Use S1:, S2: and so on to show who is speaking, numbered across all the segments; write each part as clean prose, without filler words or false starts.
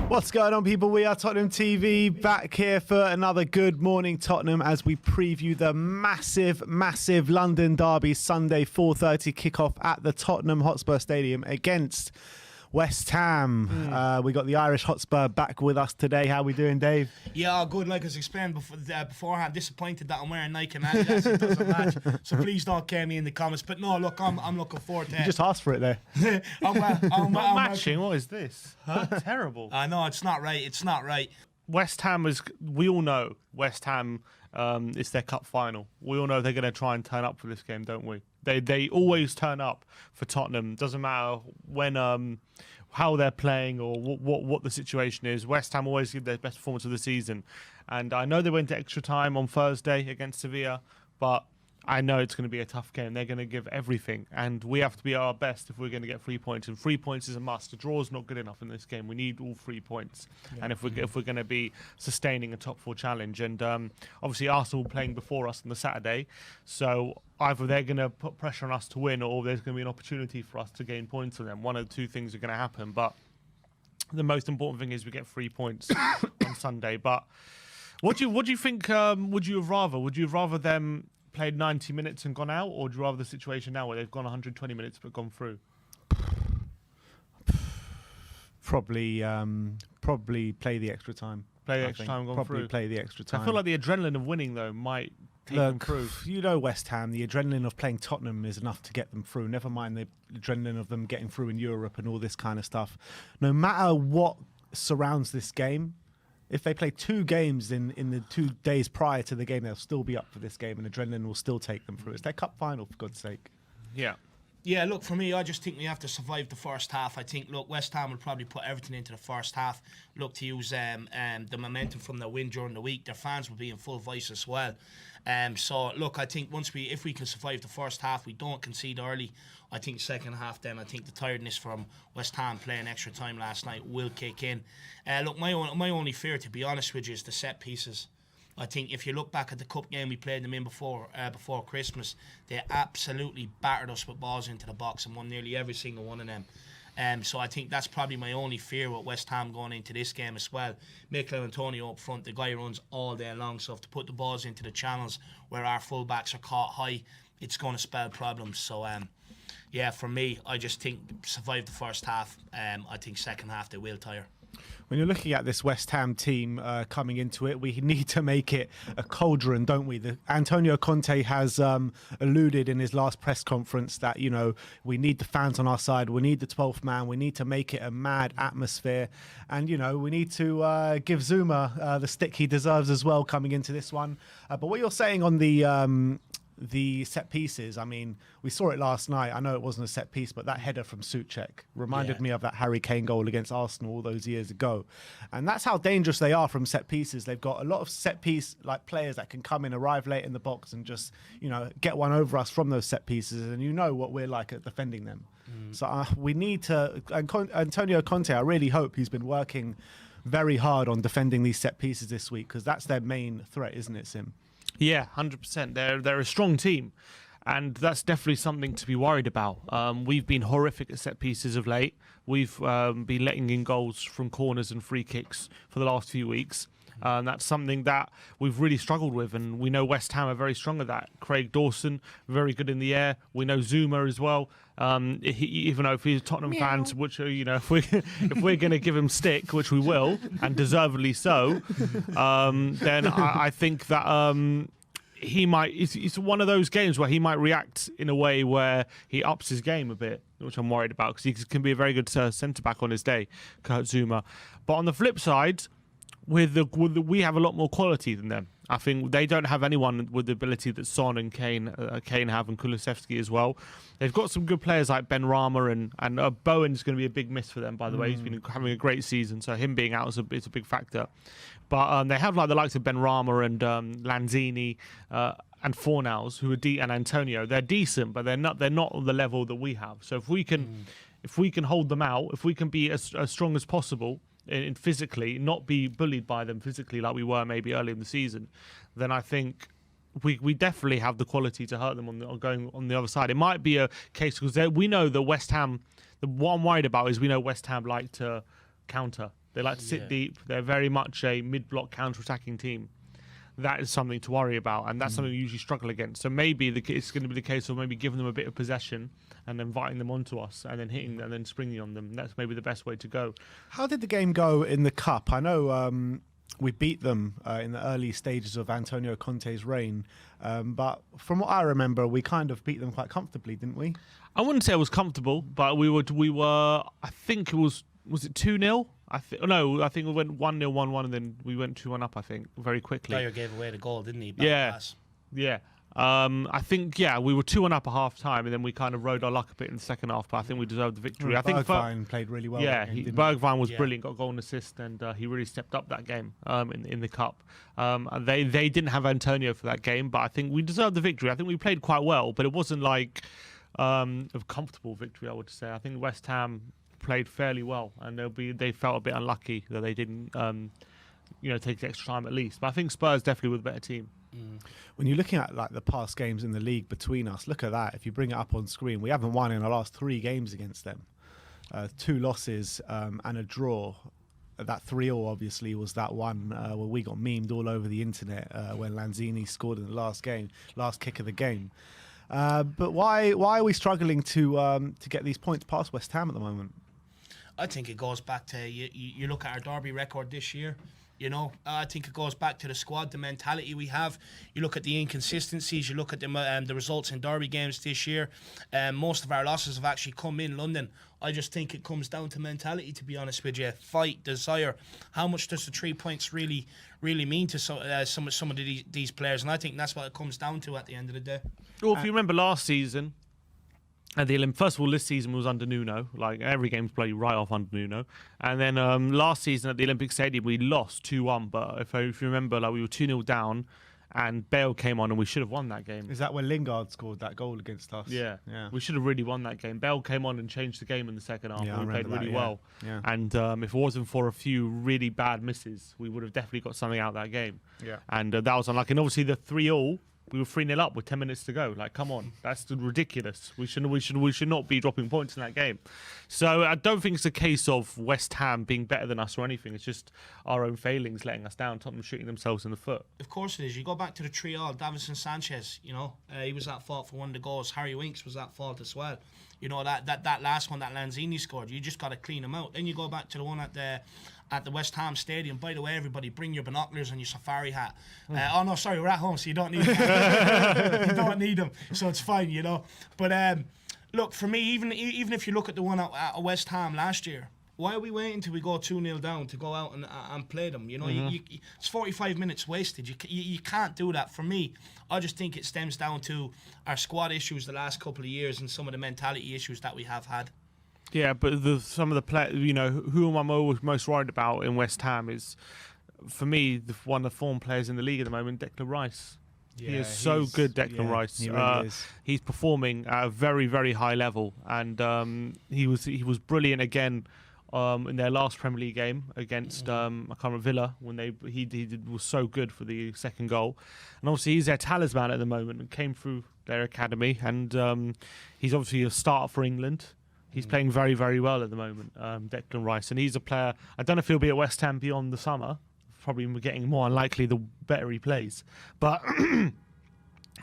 S1: What's going on, people? We are Tottenham TV, back here for another Good Morning Tottenham as we preview the massive London derby, Sunday 4:30 kickoff at the Tottenham Hotspur Stadium against West Ham. We got the Irish Hotspur back with us today. How we doing, Dave?
S2: Yeah, good. Like I was explaining beforehand, disappointed that I'm wearing Nike and Adidas. It doesn't match. So please don't care me in the comments. But no, look, I'm looking forward to it.
S1: You just asked for it there.
S3: I'm matching. What is this? That's terrible.
S2: I know, it's not right. It's not right.
S3: West Ham is. We all know West Ham. It's their cup final. We all know they're going to try and turn up for this game, don't we? They always turn up for Tottenham. Doesn't matter when how they're playing or what the situation is. West Ham always give their best performance of the season. And I know they went to extra time on Thursday against Sevilla, but I know it's going to be a tough game. They're going to give everything, and we have to be our best if we're going to get 3 points. And 3 points is a must. A draw is not good enough in this game. We need all 3 points, and if we're going to be sustaining a top 4 challenge, and obviously Arsenal playing before us on the Saturday, so either they're going to put pressure on us to win, or there's going to be an opportunity for us to gain points on them. One of the two things are going to happen, but the most important thing is we get 3 points on Sunday. But what do you think? Would you have rather them played 90 minutes and gone out, or do you rather the situation now where they've gone 120 minutes but gone through?
S1: Probably play the extra time.
S3: Play the extra time and gone
S1: probably
S3: through.
S1: Play the extra time.
S3: I feel like the adrenaline of winning though might take them through.
S1: You know, West Ham, the adrenaline of playing Tottenham is enough to get them through. Never mind the adrenaline of them getting through in Europe and all this kind of stuff. No matter what surrounds this game, if they play 2 games in the 2 days prior to the game, they'll still be up for this game, and adrenaline will still take them through. It's their cup final, for God's sake.
S3: Yeah.
S2: Yeah, look, for me, I just think we have to survive the first half. I think, look, West Ham will probably put everything into the first half. Look to use the momentum from the win during the week. Their fans will be in full voice as well. So, look, I think if we can survive the first half, we don't concede early. I think second half then, I think the tiredness from West Ham playing extra time last night will kick in. Look, my only fear, to be honest with you, is the set pieces. I think if you look back at the cup game we played them in before Christmas, they absolutely battered us with balls into the box and won nearly every single one of them. So I think that's probably my only fear with West Ham going into this game as well. Mikel Antonio up front, the guy runs all day long, so to put the balls into the channels where our fullbacks are caught high, it's going to spell problems. So yeah, for me, I just think survive the first half. I think second half they will tire.
S1: When you're looking at this West Ham team coming into it, we need to make it a cauldron, don't we? Antonio Conte has alluded in his last press conference that, you know, we need the fans on our side. We need the 12th man. We need to make it a mad atmosphere. And, you know, we need to give Zuma the stick he deserves as well coming into this one. But what you're saying on the set pieces, I mean, we saw it last night. I know it wasn't a set piece, but that header from Souček reminded me of that Harry Kane goal against Arsenal all those years ago. And that's how dangerous they are from set pieces. They've got a lot of set piece like players that can come in, arrive late in the box and just, you know, get one over us from those set pieces. And you know what we're like at defending them. So we need to, Antonio Conte, I really hope he's been working very hard on defending these set pieces this week, because that's their main threat, isn't it, Sim?
S3: Yeah, 100%. They're a strong team, and that's definitely something to be worried about. We've been horrific at set pieces of late. We've been letting in goals from corners and free kicks for the last few weeks. That's something that we've really struggled with, and we know West Ham are very strong at that. Craig Dawson, very good in the air. We know Zuma as well. Even though if he's Tottenham fans, which, you know, if we're going to give him stick, which we will, and deservedly so, then I think that he might. It's one of those games where he might react in a way where he ups his game a bit, which I'm worried about, because he can be a very good centre back on his day, Kurt Zuma. But on the flip side, we have a lot more quality than them. I think they don't have anyone with the ability that Son and Kane have, and Kulusevski as well. They've got some good players like Ben Rama, and Bowen's going to be a big miss for them, by the way. He's been having a great season, so him being out is a big factor. But they have like the likes of Ben Rama and Lanzini and Fornals, who are and Antonio. They're decent, but they're not on the level that we have. So if we can hold them out, if we can be as strong as possible in physically, not be bullied by them physically like we were maybe early in the season, then I think we definitely have the quality to hurt them on going on the other side. It might be a case because we know that West Ham. What I'm worried about is we know West Ham like to counter. They like to sit deep. They're very much a mid-block counter-attacking team. That is something to worry about, and that's something we usually struggle against. So maybe it's going to be the case of maybe giving them a bit of possession and inviting them onto us, and then hitting and then springing on them. That's maybe the best way to go.
S1: How did the game go in the cup? I know we beat them in the early stages of Antonio Conte's reign, but from what I remember, we kind of beat them quite comfortably, didn't we?
S3: I wouldn't say it was comfortable, but we were. I think it was it 2-0? I think we went 1-0, 1-1, and then we went 2-1 up. I think very quickly.
S2: Dyer gave away the goal, didn't he?
S3: Yeah. I think we were 2-1 up at half time, and then we kind of rode our luck a bit in the second half. But I think we deserved the victory. I think
S1: Bergwijn played really well.
S3: Yeah, Bergwijn was brilliant, got a goal and assist, and he really stepped up that game in the cup. They didn't have Antonio for that game, but I think we deserved the victory. I think we played quite well, but it wasn't like a comfortable victory, I would say. I think West Ham played fairly well, and they felt a bit unlucky that they didn't take the extra time at least. But I think Spurs definitely were the better team.
S1: When you're looking at like the past games in the league between us, look at that. If you bring it up on screen, we haven't won in our last 3 games against them. 2 losses and a draw. That 3-0 obviously was that one where we got memed all over the internet when Lanzini scored in the last kick of the game. But why are we struggling to get these points past West Ham at the moment?
S2: I think it goes back to you look at our derby record this year. I think it goes back to the squad, the mentality we have. You look at the inconsistencies. You look at the results in derby games this year. Most of our losses have actually come in London. I just think it comes down to mentality, to be honest with you. Fight, desire. How much does the 3 points really mean to some of these players? And I think that's what it comes down to at the end of the day.
S3: Well, if you remember last season, at the Olympics, first of all, this season was under Nuno. Like, every game's played right off under Nuno. And then last season at the Olympic Stadium, we lost 2-1. But if you remember, we were 2-0 down, and Bale came on, and we should have won that game.
S1: Is that when Lingard scored that goal against us?
S3: Yeah. We should have really won that game. Bale came on and changed the game in the second half.
S1: Yeah,
S3: we played really well.
S1: Yeah.
S3: And if it wasn't for a few really bad misses, we would have definitely got something out of that game.
S1: Yeah.
S3: And that was unlucky. And obviously the 3-0. We were 3-0 up with 10 minutes to go. Like, come on, that's ridiculous. We should not be dropping points in that game. So I don't think it's a case of West Ham being better than us or anything. It's just our own failings letting us down. Tottenham shooting themselves in the foot.
S2: Of course it is. You go back to the 3-all, Davinson Sanchez. He was at fault for one of the goals. Harry Winks was at fault as well. That last one that Lanzini scored. You just got to clean him out. Then you go back to the one at the West Ham Stadium. By the way, everybody, bring your binoculars and your safari hat. Oh no, sorry, we're at home, so you don't need them. You don't need them, so it's fine, But look, for me, even if you look at the one at West Ham last year, why are we waiting till we go 2-0 down to go out and play them? It's 45 minutes wasted. You can't do that. For me, I just think it stems down to our squad issues the last couple of years and some of the mentality issues that we have had.
S3: Yeah, but some of the players, who I'm always most worried about in West Ham is, for me, one of the form players in the league at the moment, Declan Rice. Yeah, he is so good, Declan Rice.
S1: He really is.
S3: He's performing at a very, very high level, and he was brilliant again in their last Premier League game against I can't remember, Villa, when was so good for the second goal. And obviously he's their talisman at the moment and came through their academy, and he's obviously a starter for England. He's playing very, very well at the moment, Declan Rice. And he's a player, I don't know if he'll be at West Ham beyond the summer. Probably getting more unlikely the better he plays. But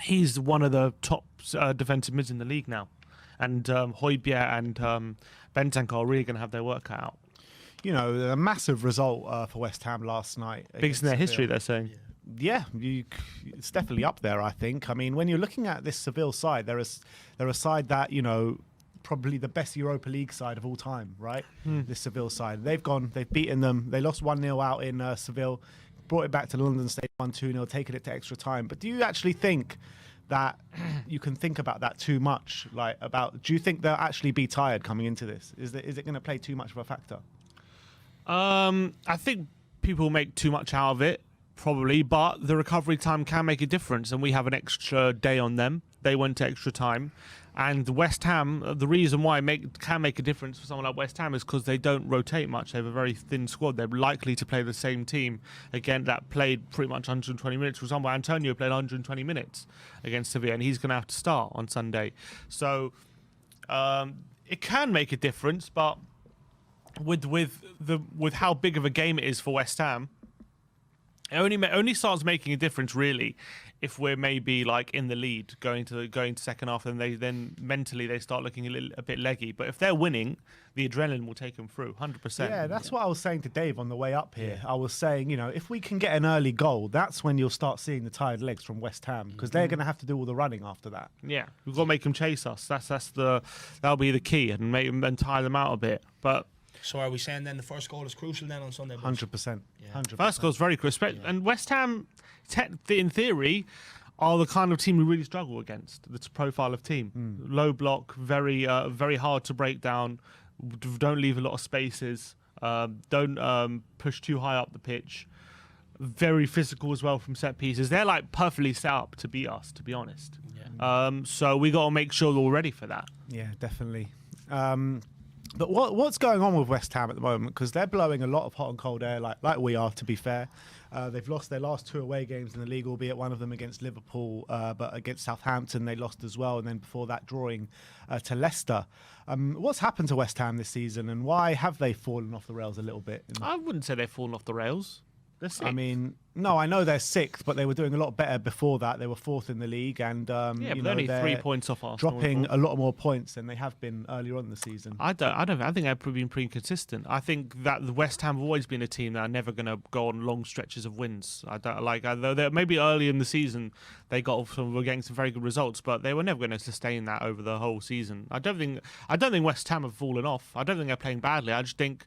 S3: he's one of the top defensive mids in the league now. And Højbjerg and Bentancur are really going to have their work cut out.
S1: A massive result for West Ham last night.
S3: Biggest in their history, they're saying.
S1: Yeah, it's definitely up there, I think. I mean, when you're looking at this Seville side, they're a side that, probably the best Europa League side of all time, right? This Seville side. They've beaten them. They lost 1-0 out in Seville, brought it back to London Stadium 1-2-0, taking it to extra time. But do you actually think that you can think about that too much? Do you think they'll actually be tired coming into this? Is it going to play too much of a factor?
S3: I think people make too much out of it, probably, but the recovery time can make a difference, and we have an extra day on them. They went to extra time. And West Ham, the reason why it can make a difference for someone like West Ham is because they don't rotate much. They have a very thin squad. They're likely to play the same team again that played pretty much 120 minutes. For example, Antonio played 120 minutes against Sevilla, and he's going to have to start on Sunday. So it can make a difference, but with how big of a game it is for West Ham, it only starts making a difference really if we're maybe like in the lead going to second half, and then mentally they start looking a bit leggy. But if they're winning, the adrenaline will take them through 100%.
S1: Yeah, that's what I was saying to Dave on the way up here. I was saying, if we can get an early goal, that's when you'll start seeing the tired legs from West Ham, because they're going to have to do all the running after that.
S3: Yeah, we've got to make them chase us. That'll be the key, and make them and tire them out a bit. But
S2: So are we saying then the first goal is crucial then on Sunday?
S1: 100%. 100%.
S3: first goal's very crucial, and West Ham, in theory, are the kind of team we really struggle against. That's profile of team, low block, very hard to break down. Don't leave a lot of spaces. Don't push too high up the pitch. Very physical as well from set pieces. They're like perfectly set up to beat us, to be honest. So we got to make sure that we're ready for that.
S1: Yeah, definitely. But what's going on with West Ham at the moment? Because they're blowing a lot of hot and cold air, like we are, to be fair. They've lost their last 2 away games in the league, albeit one of them against Liverpool, but against Southampton they lost as well, and then before that drawing to Leicester. What's happened to West Ham this season, and why have they fallen off the rails a little bit?
S3: I wouldn't say they've fallen off the rails. They're sixth.
S1: I mean, no, I know they're 6th, but they were doing a lot better before that. They were 4th in the league, and
S3: but they're only 3 points off Arsenal.
S1: dropping a lot more points than they have been earlier on in the season.
S3: I think they've been pretty consistent. I think that the West Ham have always been a team that are never going to go on long stretches of wins. Though maybe early in the season they were getting some very good results, but they were never going to sustain that over the whole season. I don't think West Ham have fallen off. I don't think they're playing badly. I just think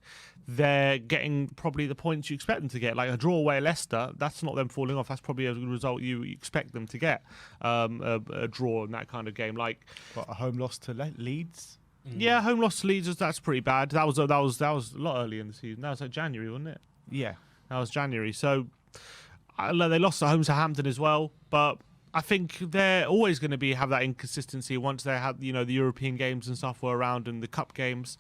S3: they're getting probably the points you expect them to get. Like a draw away at Leicester, that's not them falling off. That's probably a result you expect them to get. A draw in that kind of game, like
S1: What, a home loss to Leeds?
S3: yeah, home loss to Leeds. That's pretty bad. That was a lot earlier in the season. That was like January, wasn't it?
S1: Yeah.
S3: That was January. So they lost at home to Hampton as well, but I think they're always going to have that inconsistency once they had the European games and stuff were around and the cup games.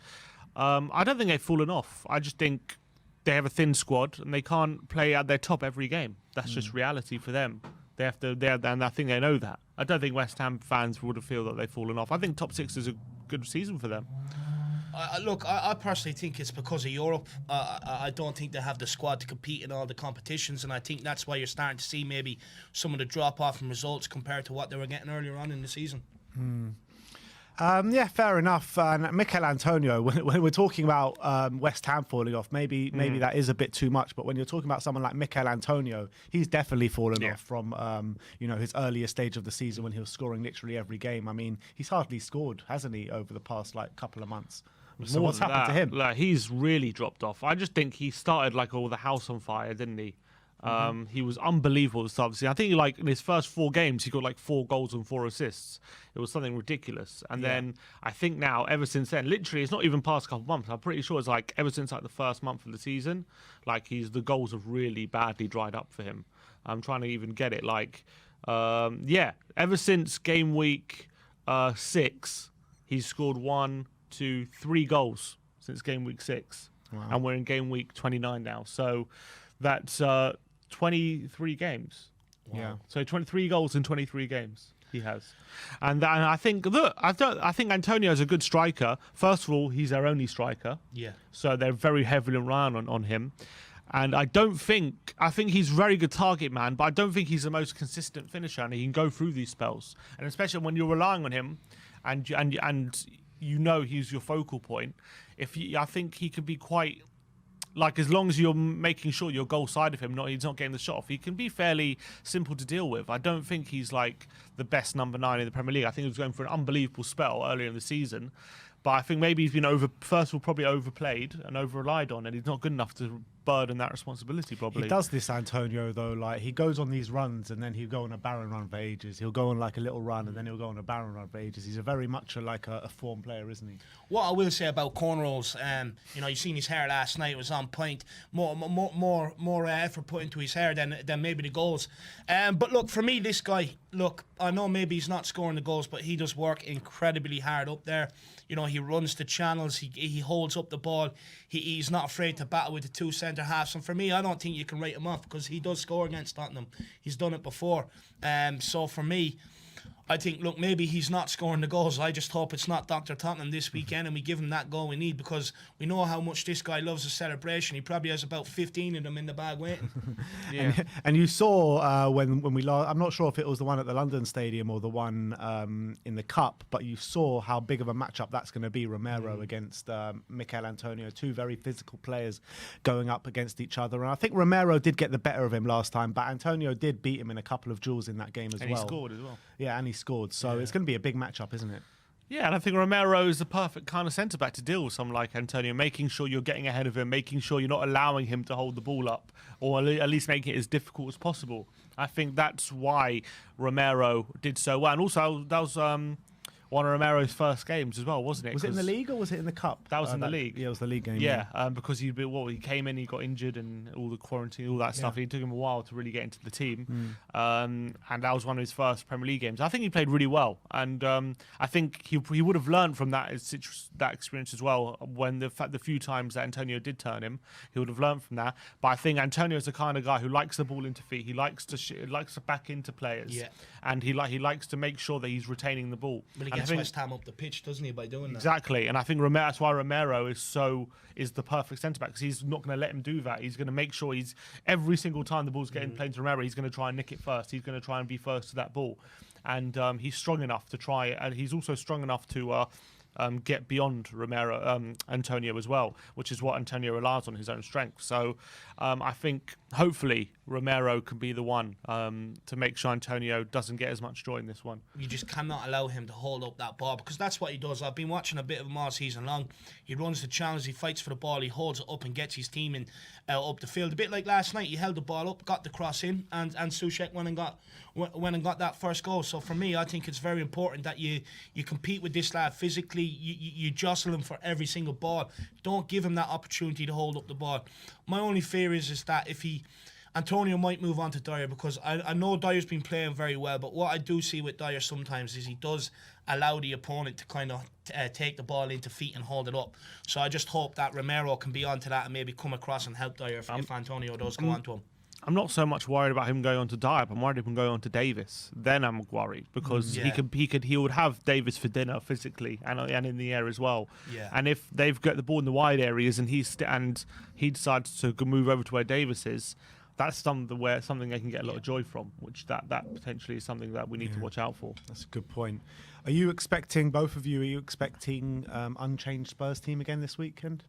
S3: I don't think they've fallen off. I just think they have a thin squad and they can't play at their top every game. That's just reality for them. They have to, and I think they know that. I don't think West Ham fans would feel that they've fallen off. I think top 6 is a good season for them.
S2: I personally think it's because of Europe. I don't think they have the squad to compete in all the competitions, and I think that's why you're starting to see maybe some of the drop off in results compared to what they were getting earlier on in the season.
S1: Yeah, fair enough. And Mikel Antonio, when we're talking about West Ham falling off, maybe that is a bit too much. But when you're talking about someone like Mikel Antonio, he's definitely fallen off from his earlier stage of the season when he was scoring literally every game. I mean, he's hardly scored, hasn't he, over the past couple of months? So what's happened to him?
S3: Like, he's really dropped off. I just think he started like all the house on fire, didn't he? He was unbelievable at the start of the season. I think in his first 4 games, he got 4 goals and 4 assists. It was something ridiculous. And then I think now, ever since then, literally, it's not even past a couple of months. I'm pretty sure it's ever since the first month of the season, the goals have really badly dried up for him. I'm trying to even get it. Ever since game week 6, he's scored 1, 2, 3 goals since game week 6. Wow. And we're in game week 29 now. So that's 23 games.
S1: Wow. Yeah.
S3: So 23 goals in 23 games he has. And I think I think Antonio is a good striker. First of all, he's their only striker. Yeah. So they're very heavily relying on him. And I think he's a very good target man, but I don't think he's the most consistent finisher, and he can go through these spells. And especially when you're relying on him and he's your focal point. I think he could be quite, as long as you're making sure you're goal side of him, he's not getting the shot off, he can be fairly simple to deal with. I don't think he's the best number 9 in the Premier League. I think he was going for an unbelievable spell earlier in the season. But I think maybe he's been probably overplayed and over-relied on, and he's not good enough to burden that responsibility, probably.
S1: He does this, Antonio, though. He goes on these runs, and then he'll go on a barren run for ages. He'll go on a little run, and then he'll go on a barren run for ages. He's very much a form player, isn't he?
S2: What I will say about cornrows, you've seen his hair last night. It was on point. More effort put into his hair than maybe the goals. But look, for me, this guy, I know maybe he's not scoring the goals, but he does work incredibly hard up there. He runs the channels. He holds up the ball. He's not afraid to battle with the 2 centre halves. And for me, I don't think you can write him off because he does score against Tottenham. He's done it before. So for me, I think, look, maybe he's not scoring the goals. I just hope it's not Dr. Tottenham this weekend and we give him that goal we need, because we know how much this guy loves a celebration. He probably has about 15 of them in the bag waiting.
S3: Yeah.
S1: And you saw when we lost, I'm not sure if it was the one at the London Stadium or the one in the Cup, but you saw how big of a matchup that's going to be, Romero against Mikel Antonio, two very physical players going up against each other. And I think Romero did get the better of him last time, but Antonio did beat him in a couple of duels in that game as
S3: And
S1: well.
S3: he scored as well.
S1: Yeah, and he scored. So it's going to be a big matchup, isn't it?
S3: Yeah, and I think Romero is the perfect kind of centre-back to deal with someone like Antonio, making sure you're getting ahead of him, making sure you're not allowing him to hold the ball up, or at least making it as difficult as possible. I think that's why Romero did so well. And also, that was one of Romero's first games as well, wasn't it?
S1: Was it in the league or was it in the Cup?
S3: That was in the league.
S1: Yeah, it was the league game.
S3: Yeah, because he came in, he got injured, and all the quarantine, all that stuff. It took him a while to really get into the team, and that was one of his first Premier League games. I think he played really well, and I think he would have learned from that experience as well. When the few times that Antonio did turn him, he would have learned from that. But I think Antonio is the kind of guy who likes the ball into feet. He likes to back into players, and he likes to make sure that he's retaining the ball.
S2: But he gets West Ham up the pitch, doesn't he, by doing that?
S3: Exactly, and I think that's why Romero is the perfect centre back, because he's not going to let him do that. He's going to make sure every single time the ball's getting played to Romero, he's going to try and nick it first. He's going to try and be first to that ball, and he's strong enough to try, and he's also strong enough to get beyond Antonio as well, which is what Antonio relies on, his own strength. So I think hopefully Romero can be the one to make sure Antonio doesn't get as much joy in this one.
S2: You just cannot allow him to hold up that ball, because that's what he does. I've been watching a bit of him all season long. He runs the challenge, he fights for the ball, he holds it up and gets his team in up the field. A bit like last night, he held the ball up, got the cross in, and Souček went and got that first goal. So for me, I think it's very important that you compete with this lad physically. You jostle him for every single ball. Don't give him that opportunity to hold up the ball. My only fear is that if Antonio might move on to Dyer, because I know Dyer's been playing very well, but what I do see with Dyer sometimes is he does allow the opponent to kind of take the ball into feet and hold it up. So I just hope that Romero can be onto that and maybe come across and help Dyer if Antonio does go onto him.
S3: I'm not so much worried about him going on to Dyer. I'm worried about him going on to Davis. Then I'm worried, because he would have Davis for dinner physically and in the air as well.
S2: Yeah.
S3: And if they've got the ball in the wide areas and he decides to move over to where Davis is, that's something they can get a lot of joy from. Which that potentially is something that we need to watch out for.
S1: That's a good point. Are you expecting, both of you? Are you expecting unchanged Spurs team again this weekend?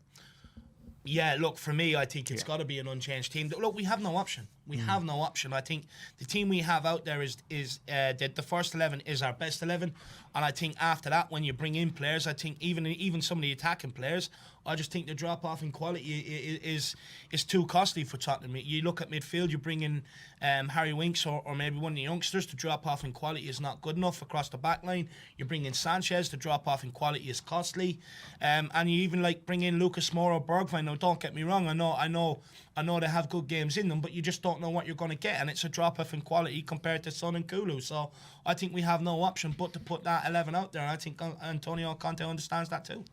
S2: Yeah, look, for me, I think it's got to be an unchanged team. Look, we have no option. We have no option. I think the team we have out there is the first 11 is our best 11, and I think after that, when you bring in players, I think even some of the attacking players, I just think the drop off in quality is too costly for Tottenham. You look at midfield, you bring in Harry Winks or maybe one of the youngsters. The drop off in quality is not good enough across the back line. You bring in Sanchez, the drop off in quality is costly, and you even bring in Lucas Moura or Bergwijn. Now, don't get me wrong, I know they have good games in them, but you just don't know what you're going to get, and it's a drop off in quality compared to Son and Kulu. So I think we have no option but to put that 11 out there, and I think Antonio Conte understands that too.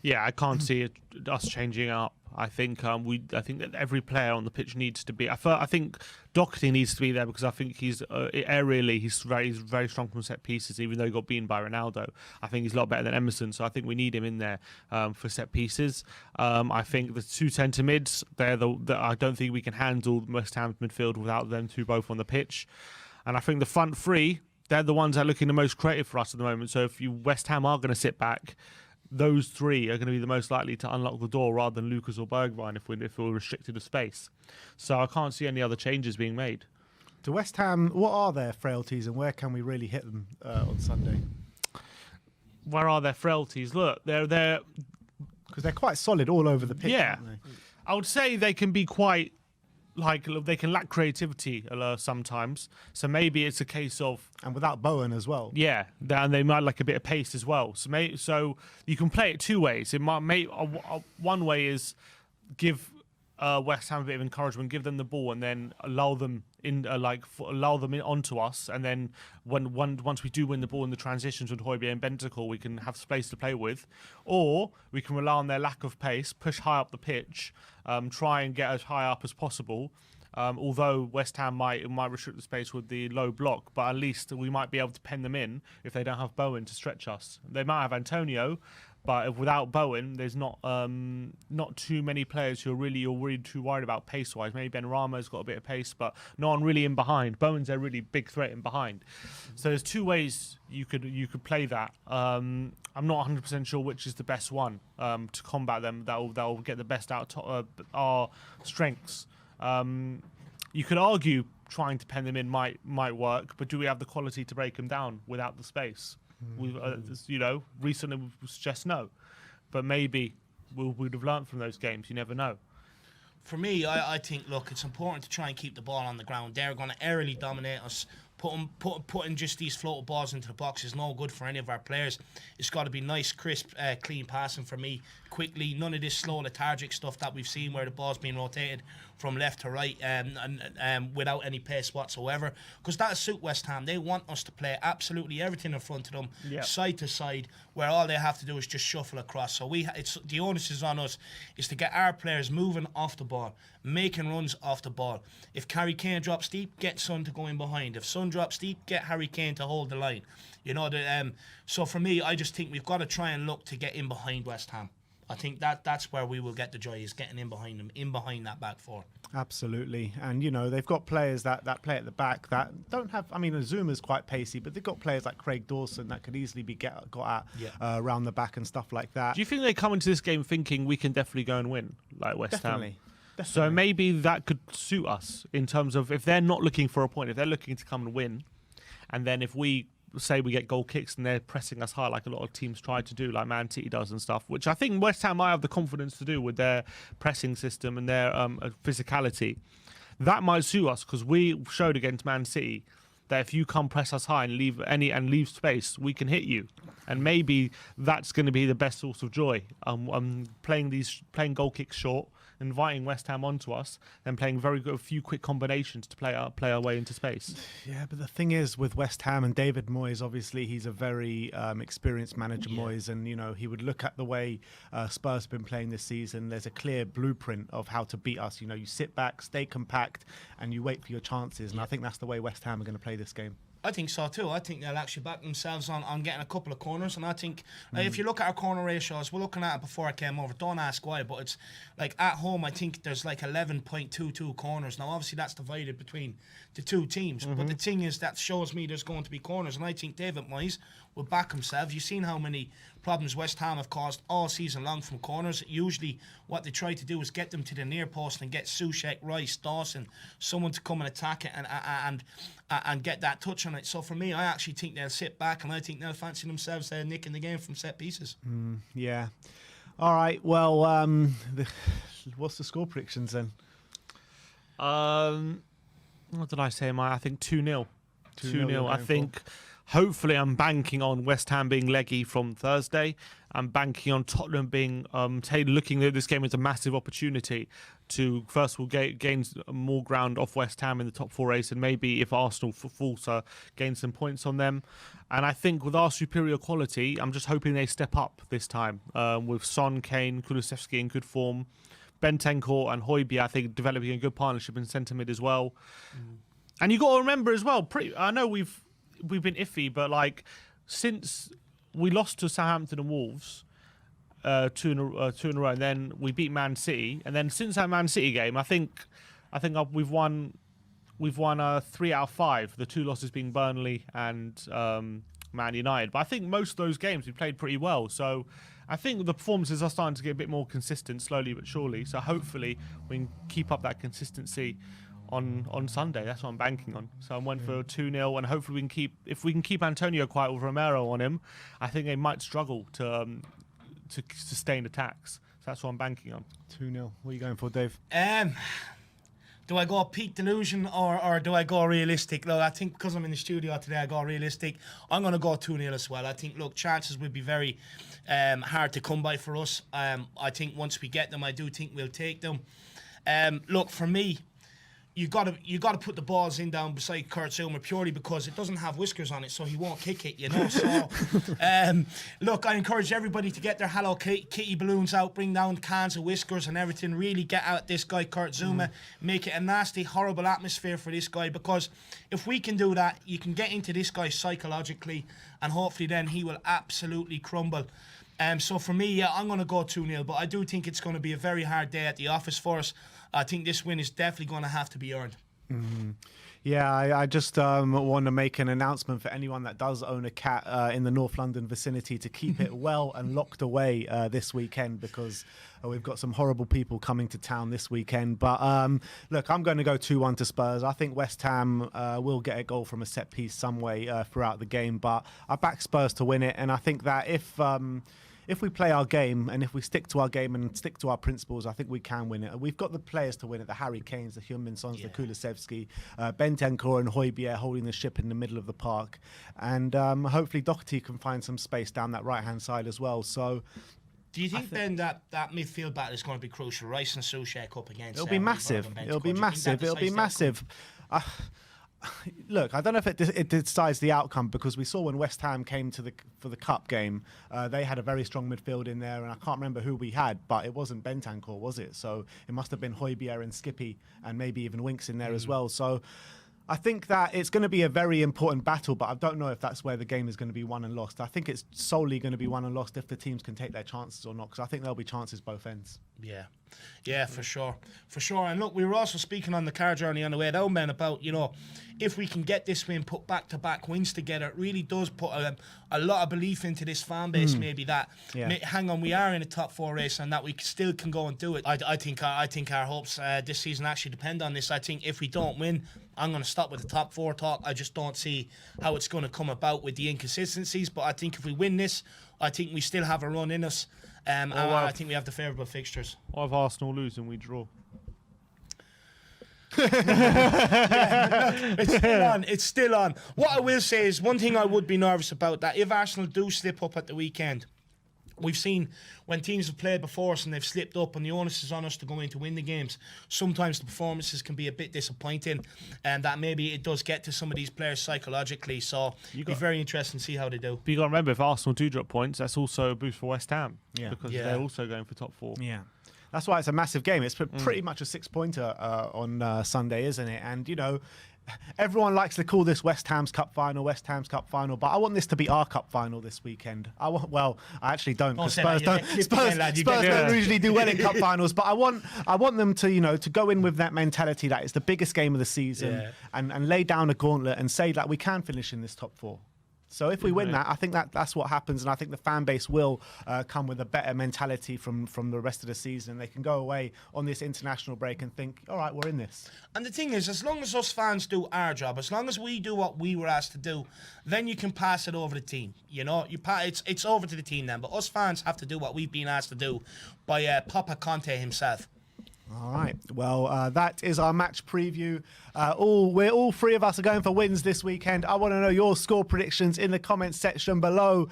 S3: Yeah, I can't see us changing up. I think I think that every player on the pitch needs to be. I think Doherty needs to be there, because I think he's aerially he's very strong from set pieces. Even though he got beaten by Ronaldo, I think he's a lot better than Emerson. So I think we need him in there for set pieces. I think the two centre mids, I don't think we can handle West Ham's midfield without them two both on the pitch. And I think the front three, they're the ones that are looking the most creative for us at the moment. So if West Ham are going to sit back, those three are going to be the most likely to unlock the door, rather than Lucas or Bergwijn if we're restricted to space. So I can't see any other changes being made.
S1: To West Ham, what are their frailties and where can we really hit them on Sunday?
S3: Where are their frailties? Look, they're
S1: because they're quite solid all over the pitch.
S3: Yeah,
S1: aren't they?
S3: I would say they can be quite they can lack creativity sometimes. So maybe it's a case of,
S1: and without Bowen as well.
S3: Yeah, and they might like a bit of pace as well. So you can play it two ways. It might one way is give West Ham a bit of encouragement, give them the ball, and then allow them onto us. And then once we do win the ball in the transitions with Højbjerg and Bentancur, we can have space to play with. Or we can rely on their lack of pace, push high up the pitch, try and get as high up as possible, Although West Ham might restrict the space with the low block, but at least we might be able to pen them in if they don't have Bowen to stretch us. They might have Antonio, but without Bowen, there's not too many players who are really too worried about pace-wise. Maybe Ben Rama's got a bit of pace, but no one really in behind. Bowen's a really big threat in behind. So there's two ways you could play that. I'm not 100% sure which is the best one to combat them. That will get the best out of our strengths. You could argue trying to pen them in might work, but do we have the quality to break them down without the space? We, recently we suggest no, but maybe we'd have learned from those games. You never know.
S2: For me, I think, look, it's important to try and keep the ball on the ground. They're going to aerially dominate us. Putting just these floated balls into the box is no good for any of our players. It's got to be nice, crisp, clean passing for me, quickly. None of this slow, lethargic stuff that we've seen where the ball's being rotated from left to right and without any pace whatsoever. Because that'll suit West Ham. They want us to play absolutely everything in front of them, side to side, where all they have to do is just shuffle across. So the onus is on us is to get our players moving off the ball, making runs off the ball. If Harry Kane drops deep, get Son to go in behind. If Son drops deep, get Harry Kane to hold the line. So for me, I just think we've got to try and look to get in behind West Ham. I think that's where we will get the joy, is getting in behind them, in behind that back four.
S1: Absolutely. And, they've got players that play at the back that don't have... I mean, Azuma's quite pacey, but they've got players like Craig Dawson that could easily be got at around the back and stuff like that.
S3: Do you think they come into this game thinking we can definitely go and win, like West Ham?
S1: Definitely.
S3: So maybe that could suit us in terms of if they're not looking for a point, if they're looking to come and win, and then if we say we get goal kicks and they're pressing us high like a lot of teams try to do, like Man City does and stuff, which I think West Ham might have the confidence to do with their pressing system and their physicality. That might suit us because we showed against Man City that if you come press us high and leave space, we can hit you. And maybe that's going to be the best source of joy. Playing goal kicks short, inviting West Ham onto us, and playing a few quick combinations to play our way into space.
S1: Yeah, but the thing is with West Ham and David Moyes, obviously he's a very experienced manager, Moyes, and he would look at the way Spurs have been playing this season. There's a clear blueprint of how to beat us. You sit back, stay compact, and you wait for your chances. And I think that's the way West Ham are going to play this game.
S2: I think so too. I think they'll actually back themselves on getting a couple of corners, and I think if you look at our corner ratios, we're looking at it before I came over. Don't ask why, but it's like at home I think there's like 11.22 corners. Now obviously that's divided between the two teams, but the thing is that shows me there's going to be corners, and I think David Moyes will back himself. You've seen how many problems West Ham have caused all season long from corners. Usually what they try to do is get them to the near post and get Soucek, Rice, Dawson, someone to come and attack it and get that touch on it. So for me, I actually think they'll sit back, and I think they'll fancy themselves nicking the game from set pieces.
S1: Yeah. All right. Well, what's the score predictions then?
S3: What did I say? I think 2-0.
S1: 2-0.
S3: I think. Hopefully, I'm banking on West Ham being leggy from Thursday. I'm banking on Tottenham being looking at this game as a massive opportunity to first of all gain more ground off West Ham in the top four race, and maybe if Arsenal falls, gain some points on them. And I think with our superior quality, I'm just hoping they step up this time with Son, Kane, Kulusevski in good form, Bentancur and Højbjerg, I think, developing a good partnership in centre mid as well. And you got to remember as well. I know we've been iffy, but since we lost to Southampton and Wolves two in a row, and then we beat Man City, and then since that Man City game, I think we've won 3 out of 5. The 2 losses being Burnley and Man United. But I think most of those games we played pretty well. So I think the performances are starting to get a bit more consistent, slowly but surely. So hopefully we can keep up that consistency on Sunday. That's what I'm banking on. So I went for 2-0, and hopefully if we can keep Antonio quiet with Romero on him, I think they might struggle to sustain attacks. So that's what I'm banking on.
S1: 2-0. What are you going for, Dave?
S2: Do I go peak delusion or do I go realistic? Look, I think because I'm in the studio today, I go realistic. I'm going to go 2-0 as well. I think, chances will be very hard to come by for us. I think once we get them, I do think we'll take them. For me, you got to put the balls in down beside Kurt Zouma purely because it doesn't have whiskers on it, so he won't kick it, you know. So, look, I encourage everybody to get their Hello Kitty balloons out, bring down cans of whiskers and everything. Really get out this guy Kurt Zouma, make it a nasty, horrible atmosphere for this guy. Because if we can do that, you can get into this guy psychologically, and hopefully then he will absolutely crumble. So for me, yeah, I'm going to go 2-0, but I do think it's going to be a very hard day at the office for us. I think this win is definitely going to have to be earned.
S1: Yeah, I just want to make an announcement for anyone that does own a cat in the North London vicinity to keep it well and locked away this weekend, because we've got some horrible people coming to town this weekend. But look, I'm going to go 2-1 to Spurs. I think West Ham will get a goal from a set piece some way throughout the game, but I back Spurs to win it. And I think that if we play our game and if we stick to our game and stick to our principles, I think we can win it. We've got the players to win it: the Harry Kanes, the Heung-min Sons, the Kulusevski, Bentancur and Højbjerg holding the ship in the middle of the park. And hopefully Doherty can find some space down that right-hand side as well. So,
S2: do you think then that midfield battle is going to be crucial? Rice and Soucek up against...
S1: It'll be massive. It'll be massive. It'll be massive. Look, I don't know if it decides the outcome, because we saw when West Ham came for the cup game, they had a very strong midfield in there, and I can't remember who we had, but it wasn't Bentancur, was it? So it must have been Højbjerg and Skippy, and maybe even Winks in there as well. So I think that it's going to be a very important battle, but I don't know if that's where the game is going to be won and lost. I think it's solely going to be won and lost if the teams can take their chances or not, because I think there'll be chances both ends.
S2: Yeah, for sure. And look, we were also speaking on the car journey on the way down, man, about, you know, if we can get this win, put back-to-back wins together, it really does put a lot of belief into this fan base, maybe that, hang on, we are in a top 4 race and that we still can go and do it. I think our hopes this season actually depend on this. I think if we don't win, I'm going to stop with the top 4 talk. I just don't see how it's going to come about with the inconsistencies. But I think if we win this, I think we still have a run in us. And I think we have the favourable fixtures.
S3: Or if Arsenal lose and we draw.
S2: It's still on. What I will say is, one thing I would be nervous about, that if Arsenal do slip up at the weekend, we've seen when teams have played before us and they've slipped up and the onus is on us to go in to win the games, sometimes the performances can be a bit disappointing, and that maybe it does get to some of these players psychologically. So it'll be very interesting to see how they do.
S3: But you got to remember, if Arsenal do drop points, that's also a boost for West Ham, because they're also going for top 4.
S1: Yeah. That's why it's a massive game. It's pretty much a 6-pointer on Sunday, isn't it? And, you know, everyone likes to call this West Ham's Cup Final, but I want this to be our Cup Final this weekend. I actually don't, because Spurs don't usually do well in Cup Finals, but I want them to, you know, to go in with that mentality that it's the biggest game of the season, and lay down a gauntlet and say that we can finish in this top 4. So if we win that, I think that's what happens, and I think the fan base will come with a better mentality from the rest of the season. They can go away on this international break and think, all right, we're in this.
S2: And the thing is, as long as us fans do our job, as long as we do what we were asked to do, then you can pass it over the team. You know, it's over to the team then. But us fans have to do what we've been asked to do by Papa Conte himself.
S1: All right. Well, that is our match preview. All 3 of us are going for wins this weekend. I want to know your score predictions in the comments section below.